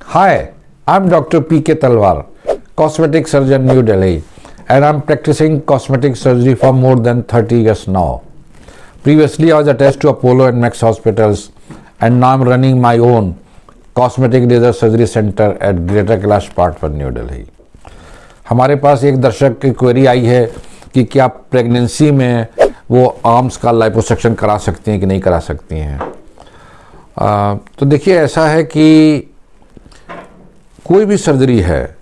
Hi, I'm Dr. P.K. Talwar, cosmetic surgeon, New Delhi, and I'm practicing cosmetic surgery for more than 30 years now. Previously, I was attached to Apollo and Max hospitals, and now I'm running my own cosmetic laser surgery center at Greater Kailash Part 1, New Delhi. हमारे पास एक दर्शक की query आई है कि क्या pregnancy में वो arms का लाइपोसक्शन करा सकती हैं कि नहीं करा सकती हैं। तो देखिए, ऐसा है कि कोई भी सर्जरी है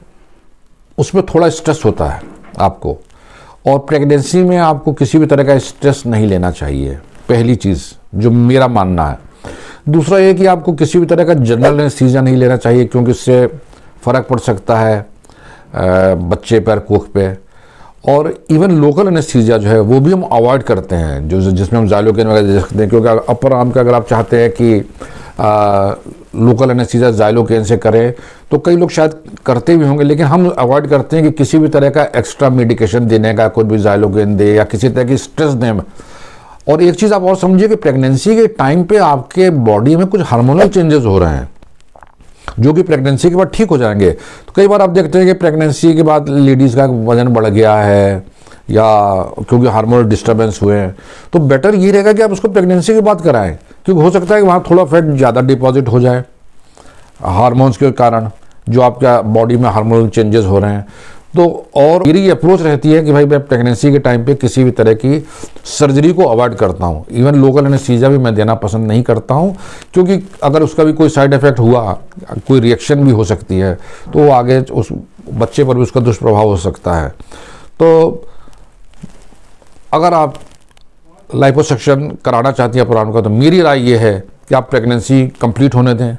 उसमें थोड़ा स्ट्रेस होता है आपको, और प्रेगनेंसी में आपको किसी भी तरह का स्ट्रेस नहीं लेना चाहिए, पहली चीज़ जो मेरा मानना है। दूसरा ये कि आपको किसी भी तरह का जनरल एनेस्थीसिया नहीं लेना चाहिए, क्योंकि इससे फ़र्क पड़ सकता है बच्चे पर, कोख पे। और इवन लोकल एनेस्थीसिया जो है वो भी हम अवॉइड करते हैं, जो जिसमें हम ज़ाइलोकेन वगैरह दे सकते हैं, क्योंकि अपर आर्म का अगर आप चाहते हैं कि लोकल एनेस्थीसिया ज़ाइलोकेन से करें तो कई लोग शायद करते भी होंगे, लेकिन हम अवॉइड करते हैं कि किसी भी तरह का एक्स्ट्रा मेडिकेशन देने का, कोई भी ज़ाइलोकेन दे या किसी तरह की स्ट्रेस दें। और एक चीज़ आप और समझिए कि प्रेगनेंसी के टाइम पे आपके बॉडी में कुछ हार्मोनल चेंजेस हो रहे हैं जो कि प्रेगनेंसी के बाद ठीक हो जाएंगे। तो कई बार आप देखते हैं कि प्रेगनेंसी के बाद लेडीज़ का वजन बढ़ गया है या क्योंकि हार्मोनल डिस्टर्बेंस हुए हैं, तो बेटर ये रहेगा कि आप उसको प्रेगनेंसी के बाद कराएं, क्योंकि हो सकता है कि वहाँ थोड़ा फैट ज़्यादा डिपॉजिट हो जाए हार्मोन्स के कारण, जो आपका बॉडी में हार्मोनल चेंजेस हो रहे हैं। तो और मेरी अप्रोच रहती है कि भाई मैं प्रेगनेंसी के टाइम पे किसी भी तरह की सर्जरी को अवॉइड करता हूँ। इवन लोकल एनेस्थीसिया भी मैं देना पसंद नहीं करता हूँ, क्योंकि अगर उसका भी कोई साइड इफ़ेक्ट हुआ, कोई रिएक्शन भी हो सकती है, तो वो आगे उस बच्चे पर भी उसका दुष्प्रभाव हो सकता है। तो अगर आप लाइपोसक्शन कराना चाहती हैं अपराध का, तो मेरी राय ये है कि आप प्रेगनेंसी कंप्लीट होने दें,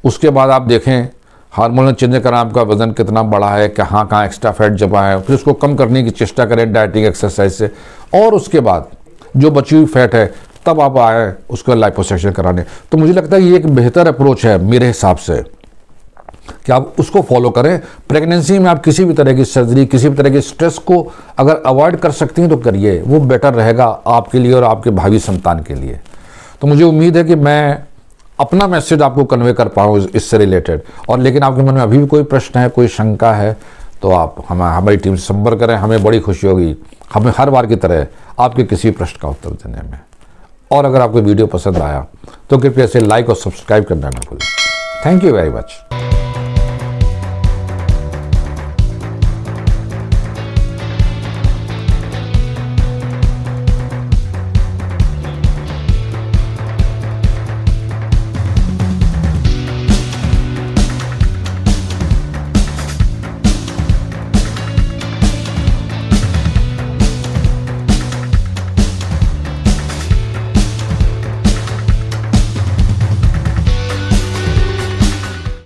उसके बाद आप देखें हार्मोनल चेंज करें, आपका वजन कितना बढ़ा है, कहाँ कहाँ एक्स्ट्रा फैट जमा है, फिर उसको कम करने की चेष्टा करें डाइटिंग एक्सरसाइज से, और उसके बाद जो बची हुई फैट है तब आप आए उसको लाइपोसक्शन कराने। तो मुझे लगता है ये एक बेहतर अप्रोच है मेरे हिसाब से कि आप उसको फॉलो करें। प्रेगनेंसी में आप किसी भी तरह की सर्जरी, किसी भी तरह के स्ट्रेस को अगर अवॉइड कर सकती हैं तो करिए, वो बेटर रहेगा आपके लिए और आपके भावी संतान के लिए। तो मुझे उम्मीद है कि मैं अपना मैसेज आपको कन्वे कर पाऊँ इससे रिलेटेड। और लेकिन आपके मन में अभी भी कोई प्रश्न है, कोई शंका है, तो आप हमारी टीम से संपर्क करें, हमें बड़ी खुशी होगी हमें हर बार की तरह आपके किसी प्रश्न का उत्तर देने में। और अगर आपको वीडियो पसंद आया तो कृपया इसे लाइक और सब्सक्राइब करना ना भूलें। Thank you very much.